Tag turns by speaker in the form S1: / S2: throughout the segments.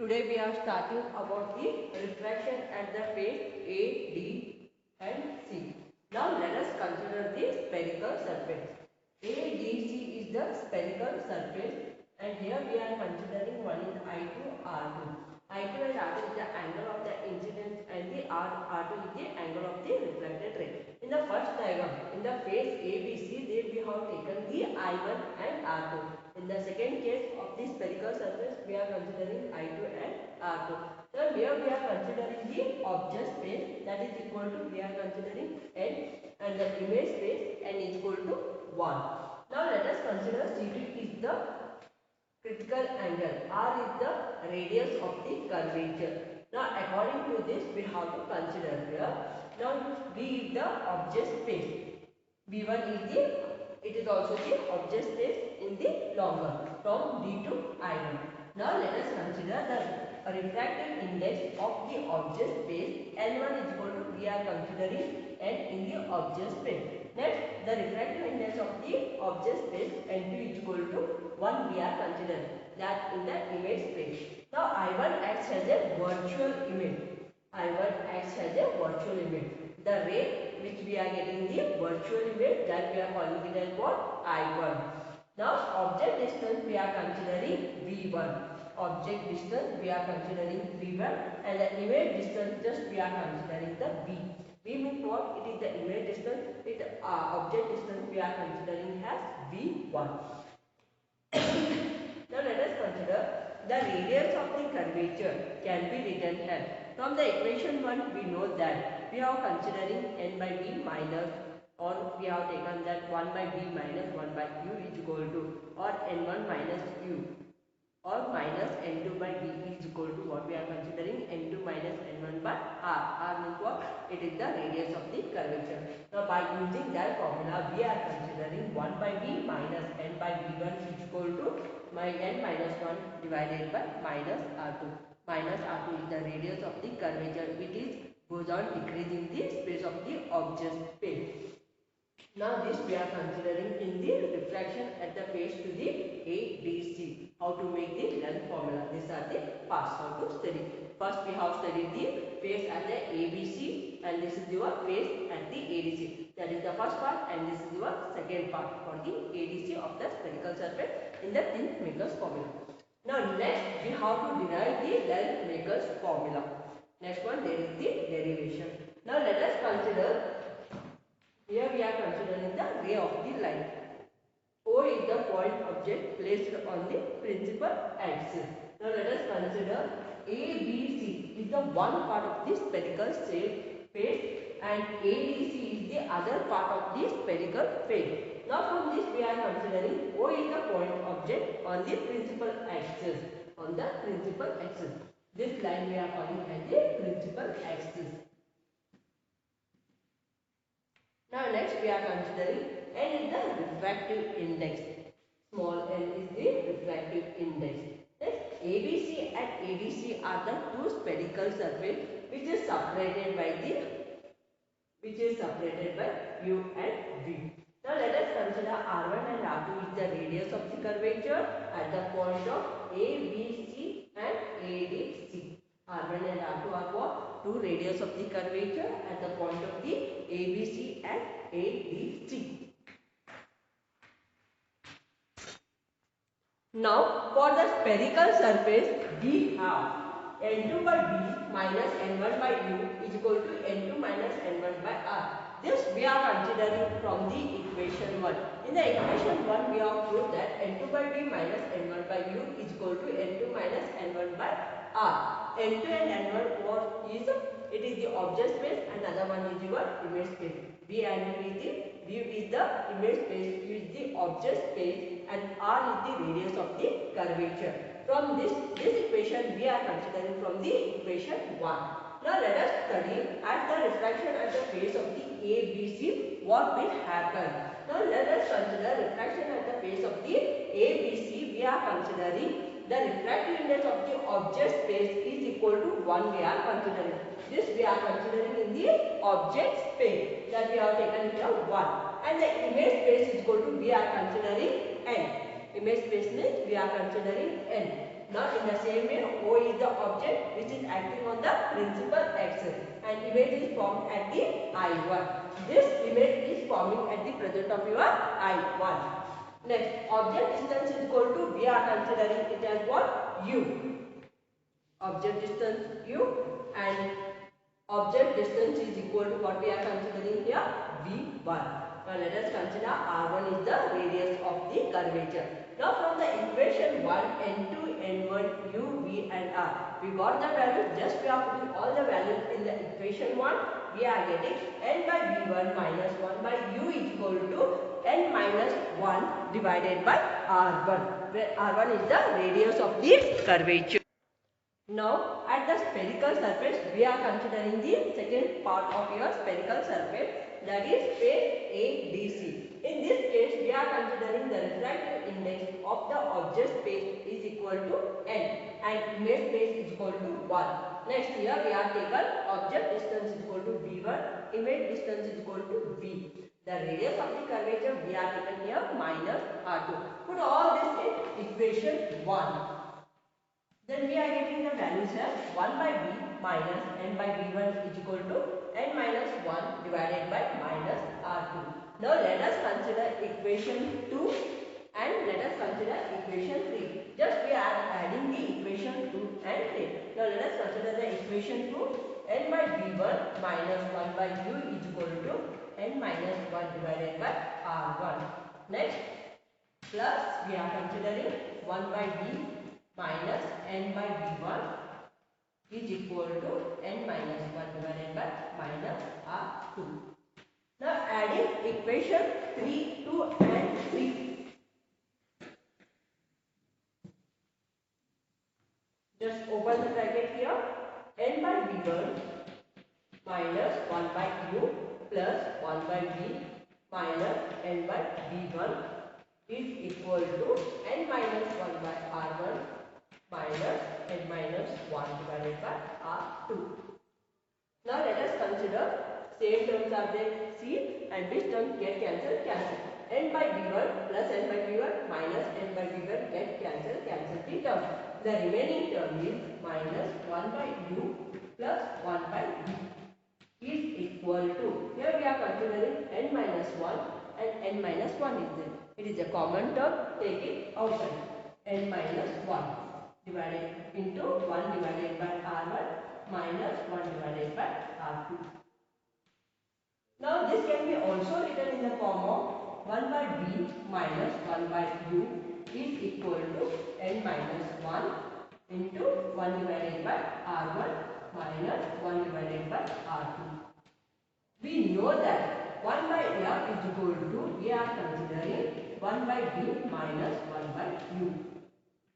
S1: Today we are starting about the refraction at the face A, D and C. Now let us consider the spherical surface. ADC is the spherical surface and here we are considering one is I2, R2. I2 and R2 is the angle of the incidence and the R2 is the angle of the reflected ray. In the first diagram, in the face ABC, there we have taken the I1 and R2. In the second case of the spherical surface, we are considering I2 and R2. So here we are considering the object space, that is equal to, we are considering N, and the image space N is equal to 1. Now let us consider CD is the critical angle, R is the radius of the curvature. Now according to this we have to consider here. Now V is the object space. V1 is the, it is also the object space in the longer from D to I1. Now let us consider the refractive index of the object space. L1 is equal to, we are considering N in the object space. Next, the refractive index of the object space N2 is equal to 1, we are considering that in the image space. Now I1 acts as a virtual image. I1 acts as a virtual image. The ray which we are getting the virtual image, that we are calling it as what? I1. Now object distance we are considering V1. Object distance we are considering V1 and the image distance just we are considering the V. V means what? It is the image distance. Object distance we are considering as V1. Now let us consider the radius of the curvature can be written as. From the equation 1 we know that we are considering N by V minus, or we have taken that 1 by V minus 1 by U is equal to, or N1 minus U, or minus N2 by V is equal to what we are considering N2 minus N1 by R. R means what? It is the radius of the curvature. Now by using that formula we are considering 1 by V minus N by V1 is equal to my N minus 1 divided by minus R2. Minus R2 is the radius of the curvature, which is goes on decreasing the space of the object space. Now this we are considering in the refraction at the face to the ADC. How to make the length formula. These are the parts how to study. First we have studied the face at the ABC and this is your face at the ADC. That is the first part and this is your second part for the ADC of the spherical surface in the length makers formula. Now next we have to derive the length makers formula. Next one, there is the derivation. Now let us consider, here we are considering the ray of the light. O is the point object placed on the principal axis. Now let us consider ABC is the one part of the spherical face and ADC is the other part of the spherical face. Now from this we are considering O is the point object on the principal axis. On the principal axis. This line we are calling as the principal axis. Now next we are considering N is the refractive index. Small n is the refractive index. Next ABC and ADC are the two spherical surface which is separated by U and V. Now let us consider R1 and R2 is the radius of the curvature at the point of ABC and ADC. R1 and R2 are what? Two radius of the curvature at the point of the ABC and ADC. Now for the spherical surface we have N2 by V minus N1 by U is equal to N2 minus N1 by R. This we are considering from the equation 1. In the equation 1 we have proved that N2 by V minus N1 by U is equal to N2 minus N1 by R. N2 and N1 what is? It is the object space and another one is your image space. V and V is the image space, U is the object space and R is the radius of the curvature. From this equation we are considering from the equation 1. Now let us study at the refraction at the face of the ABC what will happen. Now let us consider refraction at the face of the ABC. We are considering the refractive index of the object space is equal to 1 we are considering. This we are considering in the object space, that we have taken here 1. And the image space is equal to, we are considering N. Image space means we are considering N. Now in the same way O O is the object which is acting on the principal axis and image is formed at the I1. This image is forming at the present of your I1. Next, object distance is equal to, we are considering it as what? U. Object distance U, and object distance is equal to what we are considering here? V1. Now let us consider R1 is the radius of the curvature. Now from the equation 1, N2, N1, U, V and R, we got the value. Just we are putting all the values in the equation 1. We are getting N by V1 minus 1 by U is equal to N minus 1 divided by R1, where R1 is the radius of the curvature. Now at the spherical surface, we are considering the second part of your spherical surface, that is space ADC. In this case, we are considering the refractive index of the object space is equal to N and image space is equal to 1. Next, here we are taken object distance is equal to V1, image distance is equal to V. The radius of the curvature we are taken here minus R2. Put all this in equation 1. Then we are getting the values here. 1 by V minus N by V1 is equal to N minus 1 divided by minus R2. Now let us consider equation 2 and let us consider equation 3. Just we are adding the equation 2 and 3. Now let us consider the equation 2. N by V1 minus 1 by U is equal to N minus 1 divided by R1. Next, plus we are considering 1 by V minus N by V1 is equal to N minus 1 divided by minus R2. Now adding equation 3, 2 and 3. Just open the bracket here. N by V1 minus 1 by U plus 1 by V minus N by V1 is equal to N minus 1 by R1 minus N minus 1 divided by R2. Now let us consider same terms are there, C, and this term get cancelled. N by V1 plus N by V1 minus N by V1 get cancel the term. The remaining term is minus 1 by U plus 1 by V is equal to, here we are considering N minus 1 and N minus 1 is there. It is a common term, take it outside. N minus 1 divided into 1 divided by R1 minus 1 divided by R2. Now this can be also written in the form of 1 by V minus 1 by U is equal to N minus 1 into 1 divided by R1 minus 1 divided by R2. We know that 1 by F is equal to, we are considering 1 by V minus 1 by U.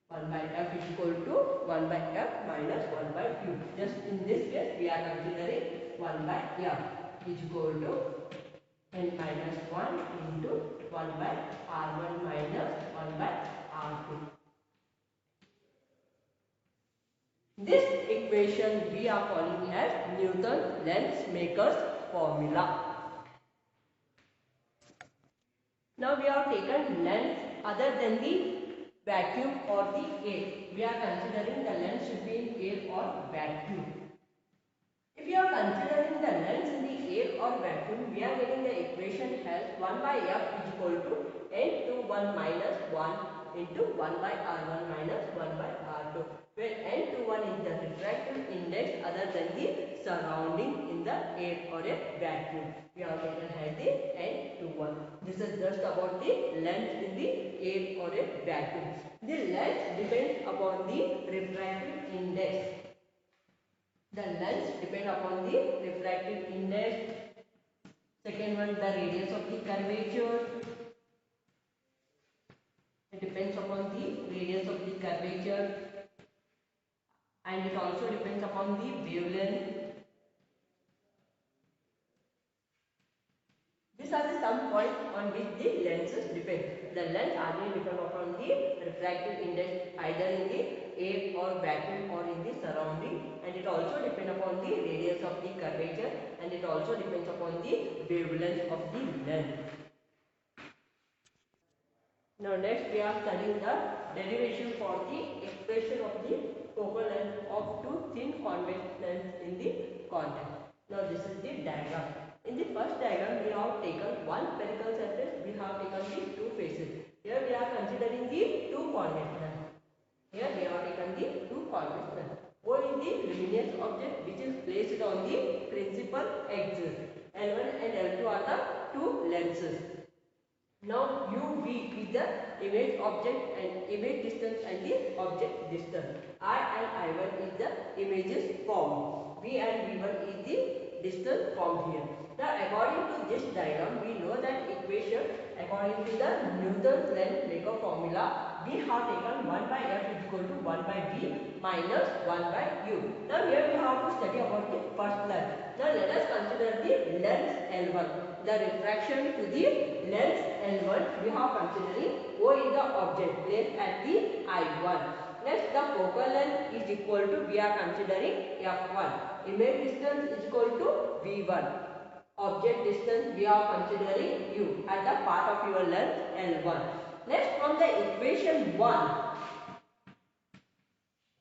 S1: 1 by F is equal to 1 by F minus 1 by U. Just in this case, we are considering 1 by F is equal to N minus 1 into 1 by R1 minus 1 by R2. This equation we are calling as Newton Lensmaker's formula. Now we have taken lens other than the vacuum or the air. We are considering the lens should be in air or vacuum. If you are considering the lens in the air or vacuum, we are getting the equation as 1 by F is equal to N21 minus 1 into 1 by R1 minus 1 by R2, where N21 is the refractive index other than the surrounding in the air or a vacuum. We have taken as the N21. This is just about the lens in the air or a vacuum. The lens depends upon the refractive index. The lens depends upon the refractive index. Second one, the radius of the curvature. It depends upon the radius of the curvature, and it also depends upon the wavelength. These are the some points on which the lenses depend. The lens are depend upon the refractive index either in the air or vacuum or in the surrounding, and it also depends upon the radius of the curvature, and it also depends upon the wavelength of the lens. Now next we are studying the derivation for the expression of the focal length convex lens in the contact. Now this is the diagram. In the first diagram, we have taken one spherical surface, we have taken the two faces. Here we are considering the two convex lens. Here we have taken the two convex lens. O is the luminous object which is placed on the principal axis. L1 and L2 are the two lenses. Now UV is the image object and image distance and the object distance. I and I1 is the images formed. V and V1 is the distance formed here. Now according to this diagram, we know that equation according to the Newton's length maker formula, we have taken 1 by F is equal to 1 by V minus 1 by U. Now here we have to study about the first lens. Now let us consider the lens L1. The refraction to the lens L1 we are considering O is the object placed at the I1. Next the focal length is equal to we are considering F1. Image distance is equal to V1. Object distance we are considering U at the part of your lens L1. Next from the equation 1.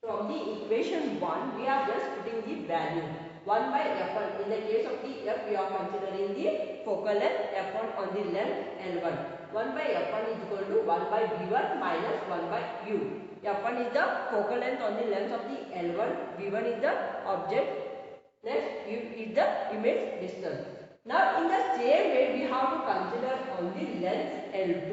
S1: From the equation 1 we are just putting the value. 1 by F1. In the case of the F, we are considering the focal length F1 on the length L1. 1 by F1 is equal to 1 by V1 minus 1 by U. F1 is the focal length on the length of the L1. V1 is the object. Next, U is the image distance. Now, in the same way, we have to consider on the length L2.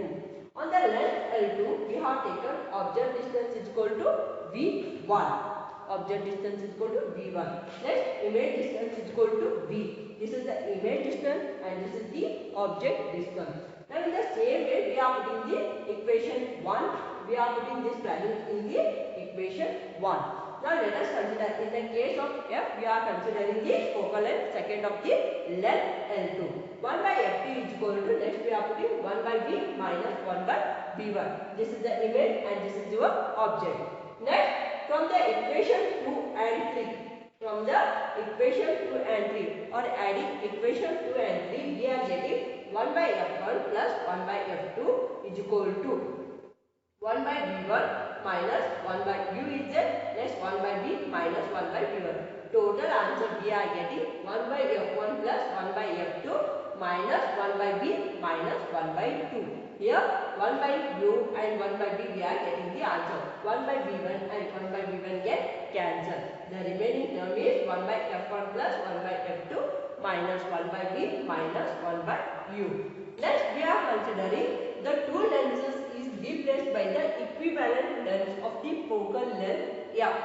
S1: On the length L2, we have taken object distance is equal to V1. Object distance is equal to V1. Next, image distance is equal to V. This is the image distance and this is the object distance. Now, in the same way, we are putting the equation 1. We are putting this value in the equation 1. Now, let us consider in the case of F, we are considering the focal length second of the length L2. 1 by F2 is equal to, next we are putting 1 by V minus 1 by V1. This is the image and this is your object. Next, from the equation 2 and 3, from the equation 2 and 3 or adding equation 2 and 3, we are getting 1 by F1 plus 1 by F2 is equal to 1 by V1 minus 1 by U is there, next 1 by V minus 1 by V1. Total answer we are getting 1 by F1 plus 1 by F2 minus 1 by V minus 1 by 2. Here 1 by U and 1 by V we are getting the answer. 1 by V1 and 1 by V1 get cancelled. The remaining term is 1 by F1 plus 1 by F2 minus 1 by V minus 1 by U. Next we are considering the two lenses is replaced by the equivalent lens of the focal length F.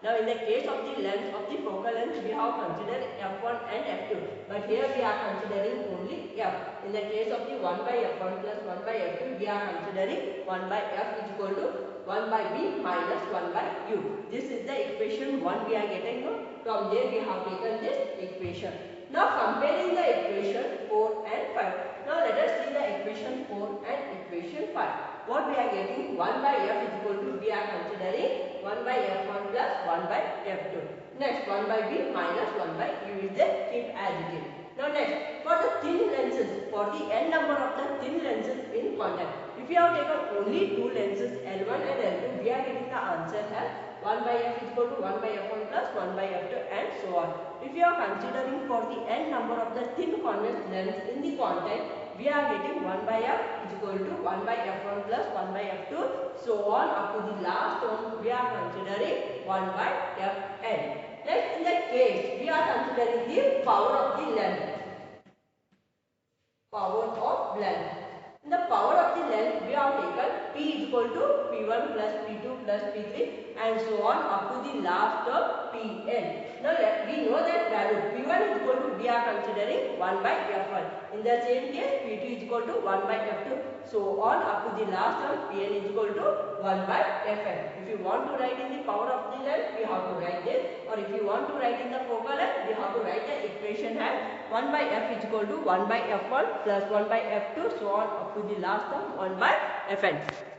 S1: Now in the case of the length of the focal length we have considered F1 and F2, but here we are considering only F. In the case of the 1 by F1 plus 1 by F2 we are considering 1 by F is equal to 1 by V minus 1 by U. This is the equation 1 we are getting now. From there we have taken this equation. Now comparing the equation 4 and 5. Now let us see the equation 4 and equation 5. What we are getting? 1 by F is equal to, we are considering 1 by F1 plus 1 by F2. Next 1 by V minus 1 by U is there, keep as it is. Now next, for the thin lenses, for the n number of the thin lenses in contact, if you have taken only two lenses L1 and L2, we are getting the answer as 1 by F is equal to 1 by F1 plus 1 by F2 and so on. If you are considering for the n number of the thin convex lens in the contact, we are getting 1 by F is equal to 1 by F1 plus 1 by F2, so on up to the last term we are considering 1 by Fn. Next in the case we are considering the power of the length. Power of length. In the power of the length we have taken P is equal to P1 plus P2 plus P3 and so on up to the last term Pn. Now we know that value P1 is equal to, we are considering 1 by F1. In the same case P2 is equal to 1 by F2, so on up to the last term Pn is equal to 1 by Fn. If you want to write in the power of the length, we have to write this, or if you want to write in the focal length, we have to write the equation as 1 by F is equal to 1 by F1 plus 1 by F2, so on up to the last term 1 by Fn.